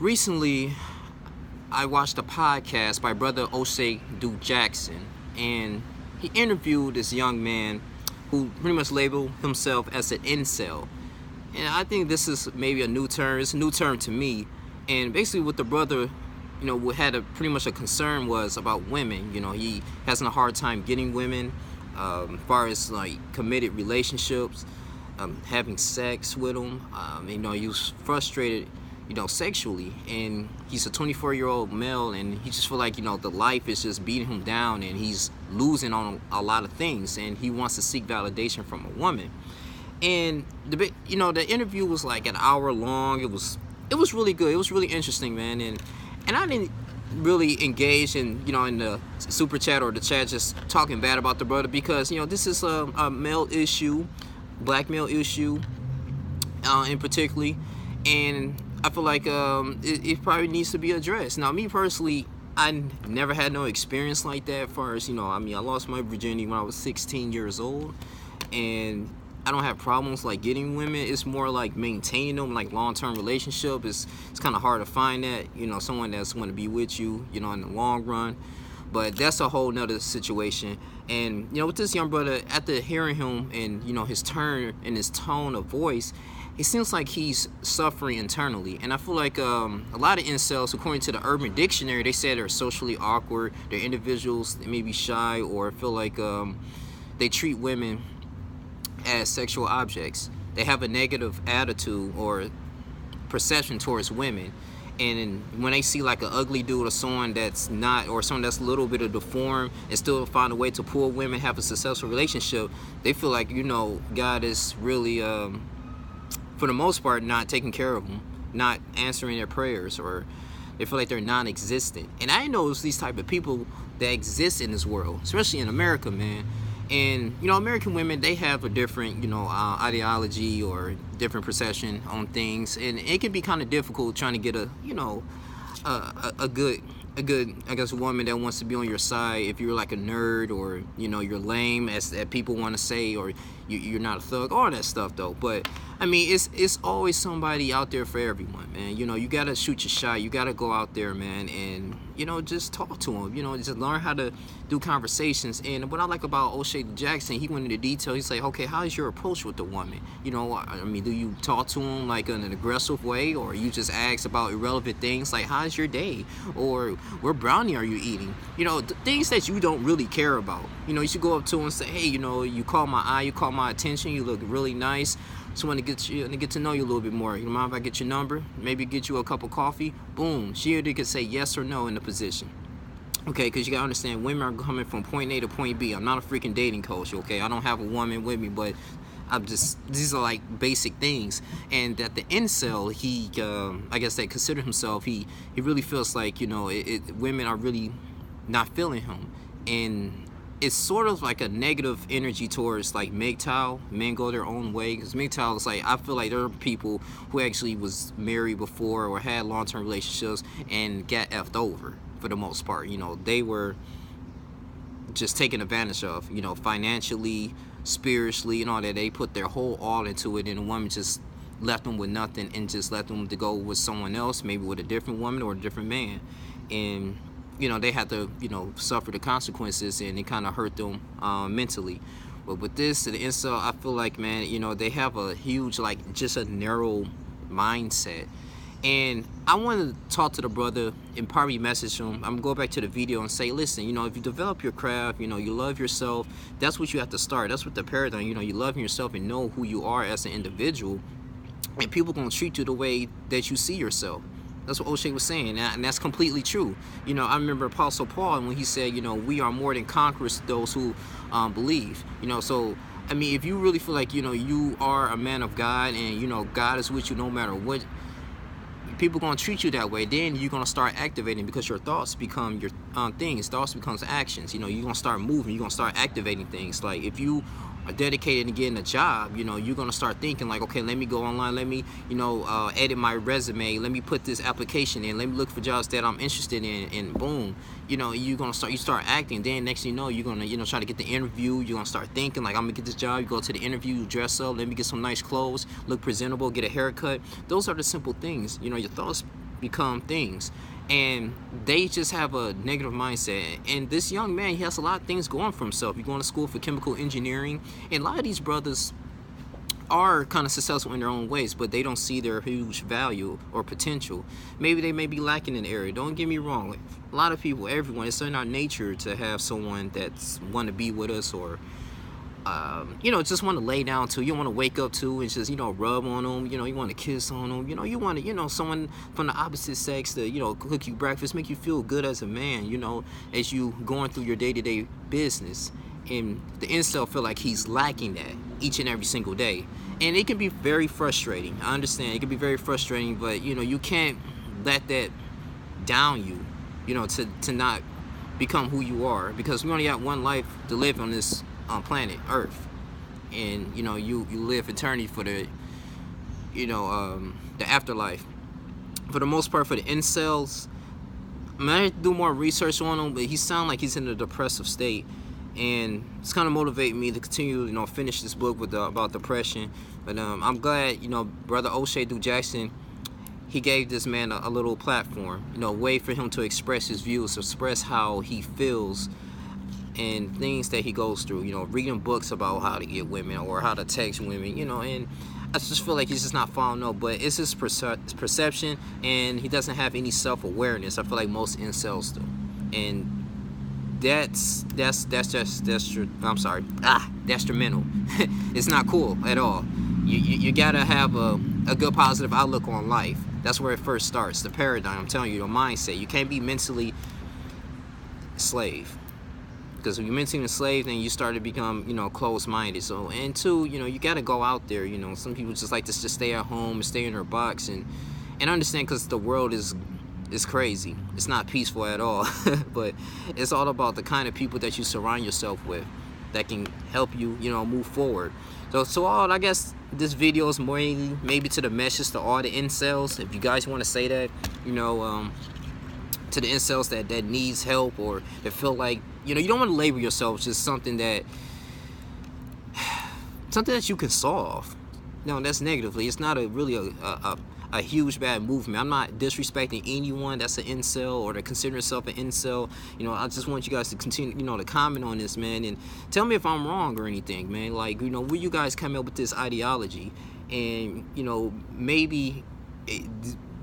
Recently, I watched a podcast by brother O'Shea Duke Jackson, and he interviewed this young man who pretty much labeled himself as an incel. And I think this is maybe a new term. It's a new term to me. And basically, what the brother, what had a pretty much a concern was about women. He has a hard time getting women, as far as like committed relationships, having sex with them. He was frustrated, sexually, and he's a 24-year-old male, and he just feel like the life is just beating him down, and he's losing on a lot of things, and he wants to seek validation from a woman. And the interview was like an hour long. It was really good. It was really interesting, man. And I didn't really engage in in the super chat or the chat just talking bad about the brother, because this is a male issue, black male issue, in particularly, and I feel like it probably needs to be addressed. Now, me personally, I never had no experience like that. As far as I lost my virginity when I was 16 years old, and I don't have problems like getting women. It's more like maintaining them, like long-term relationship. It's kind of hard to find that, someone that's going to be with you, in the long run. But that's a whole nother situation. And with this young brother, after hearing him and his turn and his tone of voice, it seems like he's suffering internally. And I feel like a lot of incels, according to the Urban Dictionary, they say they're socially awkward. They're individuals that may be shy or feel like they treat women as sexual objects. They have a negative attitude or perception towards women. And when they see like an ugly dude or someone that's not, or someone that's a little bit of deformed and still find a way to pull women, have a successful relationship, they feel like, God is really, for the most part, not taking care of them, not answering their prayers, or they feel like they're non-existent. And I know it's these type of people that exist in this world, especially in America, man. And American women, they have a different ideology or different perception on things, and it can be kind of difficult trying to get a good I guess woman that wants to be on your side if you're like a nerd, or you're lame, as that people want to say, or you're not a thug, all that stuff though. But I mean, it's always somebody out there for everyone, man. You gotta shoot your shot. You gotta go out there, man, and just talk to them. Just learn how to do conversations. And what I like about O'Shea Jackson, he went into detail. He's like, okay, how is your approach with the woman? I mean, do you talk to them like in an aggressive way, or you just ask about irrelevant things like how's your day, or what brownie are you eating? Things that you don't really care about. You should go up to them and say, hey, you caught my eye, you caught my attention, you look really nice. Just want to get to know you a little bit more. You mind if I get your number? Maybe get you a cup of coffee? Boom. She either could say yes or no in the position. Okay, because you got to understand, women are coming from point A to point B. I'm not a freaking dating coach, okay? I don't have a woman with me, but these are like basic things. And that the incel, he, I guess they consider himself, he really feels like, women are really not feeling him. And it's sort of like a negative energy towards like MGTOW. Men go their own way, because MGTOW is like, I feel like there are people who actually was married before or had long-term relationships and got effed over for the most part. They were just taken advantage of, financially, spiritually, and all that. They put their whole all into it, and the woman just left them with nothing and just left them to go with someone else, maybe with a different woman or a different man. And they had to, suffer the consequences, and it kind of hurt them mentally. But with this, the incel, I feel like, man, they have a huge, like, just a narrow mindset. And I want to talk to the brother and probably message him. I'm going to go back to the video and say, listen, if you develop your craft, you love yourself, that's what you have to start. That's what the paradigm, you loving yourself and know who you are as an individual. And people going to treat you the way that you see yourself. That's what O'Shea was saying, and that's completely true. I remember Apostle Paul when he said, we are more than conquerors to those who believe. So, I mean, if you really feel like, you are a man of God, and, God is with you no matter what, people going to treat you that way, then you're going to start activating, because your thoughts become your things. Thoughts becomes actions. You're going to start moving. You're going to start activating things. Like, if you are dedicated to getting a job, you're going to start thinking like, okay, let me go online, let me, edit my resume, let me put this application in, let me look for jobs that I'm interested in, and boom, you're going to start acting. Then next thing you know, you're going to, try to get the interview. You're going to start thinking like, I'm going to get this job. You go to the interview, you dress up, let me get some nice clothes, look presentable, get a haircut. Those are the simple things. Your thoughts become things, and they just have a negative mindset. And this young man, he has a lot of things going for himself. He's going to school for chemical engineering, and a lot of these brothers are kind of successful in their own ways, but they don't see their huge value or potential. Maybe they may be lacking in the area. Don't get me wrong. Like, a lot of people, everyone, it's in our nature to have someone that's want to be with us, or just want to lay down to. You want to wake up to and just, rub on them. You want to kiss on them. You want to, someone from the opposite sex to, cook you breakfast, make you feel good as a man, as you going through your day-to-day business. And the incel feel like he's lacking that each and every single day. And it can be very frustrating. I understand. It can be very frustrating, but, you can't let that down you, to not become who you are. Because we only got one life to live on this planet Earth. And, you live eternity for the afterlife. For the most part, for the incels, I have to do more research on him, but he sounds like he's in a depressive state. And it's kind of motivating me to continue, finish this book with about depression. But I'm glad, Brother O'Shea Jackson, he gave this man a little platform, a way for him to express his views, express how he feels, and things that he goes through. Reading books about how to get women or how to text women, and I just feel like he's just not following up. But it's his perception, and he doesn't have any self-awareness. I feel like most incels do, and that's detrimental. It's not cool at all. You gotta have a good positive outlook on life. That's where it first starts. The paradigm, I'm telling you, the mindset. You can't be mentally a slave, because when you're mentally a slave, then you start to become, closed-minded. So, and two, you gotta go out there. Some people just like to just stay at home and stay in their box and understand, because the world is crazy. It's not peaceful at all. But it's all about the kind of people that you surround yourself with that can help you, move forward. So all, I guess this video is more maybe to the message to all the incels, if you guys want to say that, to the incels that needs help, or that feel like, you don't want to label yourself just something that you can solve. No, that's negatively. It's not really a huge bad movement. I'm not disrespecting anyone that's an incel or to consider yourself an incel. I just want you guys to continue, to comment on this, man, and tell me if I'm wrong or anything, man. Like, where you guys come up with this ideology, and maybe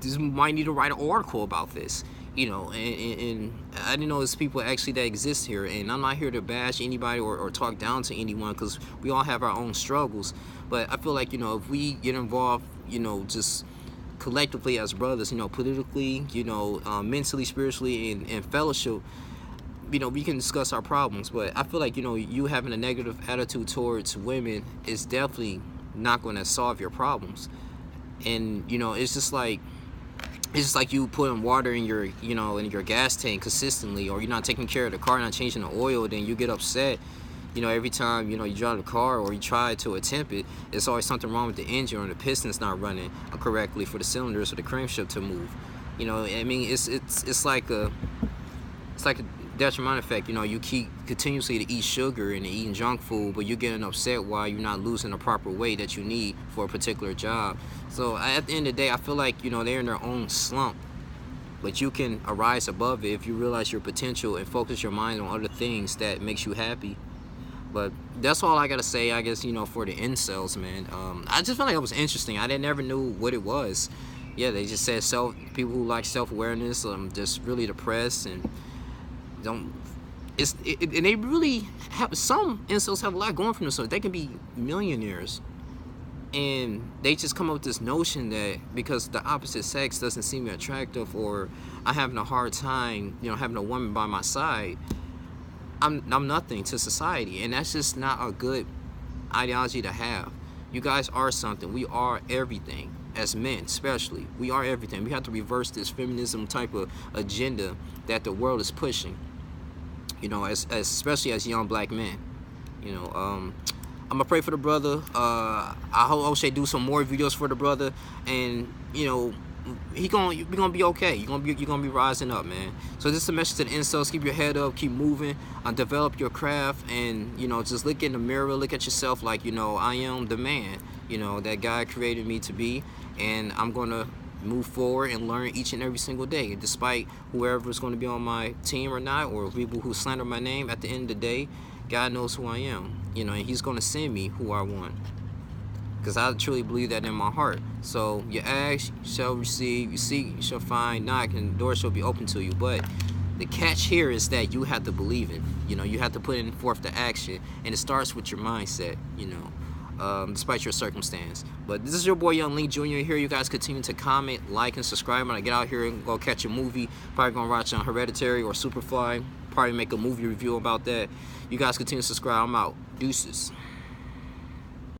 this might need to write an article about this. And I didn't know there's people actually that exist here, and I'm not here to bash anybody or talk down to anyone, because we all have our own struggles. But I feel like, if we get involved, just collectively as brothers, politically, mentally, spiritually, and fellowship, we can discuss our problems. But I feel like, you having a negative attitude towards women is definitely not going to solve your problems. And, it's just like you putting water in your, in your gas tank consistently, or you're not taking care of the car, not changing the oil, then you get upset. Every time, you drive the car or you try to attempt it, it's always something wrong with the engine, or the piston's not running correctly for the cylinders or the crankshaft to move. I mean, it's like a detrimental effect. You keep continuously to eat sugar and eating junk food, but you're getting upset while you're not losing the proper weight that you need for a particular job. So at the end of the day, I feel like, they're in their own slump. But you can arise above it if you realize your potential and focus your mind on other things that makes you happy. But that's all I gotta say, I guess, for the incels, man. I just felt like it was interesting. I never knew what it was. Yeah, they just said people who like self-awareness, just really depressed and don't. And they really have, some incels have a lot going for themselves. They can be millionaires, and they just come up with this notion that because the opposite sex doesn't seem attractive, or I'm having a hard time, having a woman by my side, I'm nothing to society. And that's just not a good ideology to have. You guys are something. We are everything. As men, especially, we are everything. We have to reverse this feminism type of agenda that the world is pushing, especially as young black men. I'm gonna pray for the brother. I hope O'Shea do some more videos for the brother, and you're gonna be okay. You're gonna be rising up, man. So this is a message to the incels: keep your head up, keep moving, develop your craft, and just look in the mirror, look at yourself like, I am the man, that God created me to be, and I'm gonna move forward and learn each and every single day. And despite whoever is going to be on my team or not, or people who slander my name, at the end of the day, God knows who I am, you know, and He's going to send me who I want. Because I truly believe that in my heart. So you ask, you shall receive. You seek, you shall find. Knock, and the door shall be open to you. But the catch here is that you have to believe it. You know, you have to put in forth the action, and it starts with your mindset. You know, despite your circumstance. But this is your boy Young Link Jr. here. You guys continue to comment, like, and subscribe. When I get out here and go catch a movie, probably gonna watch on Hereditary or Superfly. Probably make a movie review about that. You guys continue to subscribe. I'm out. Deuces.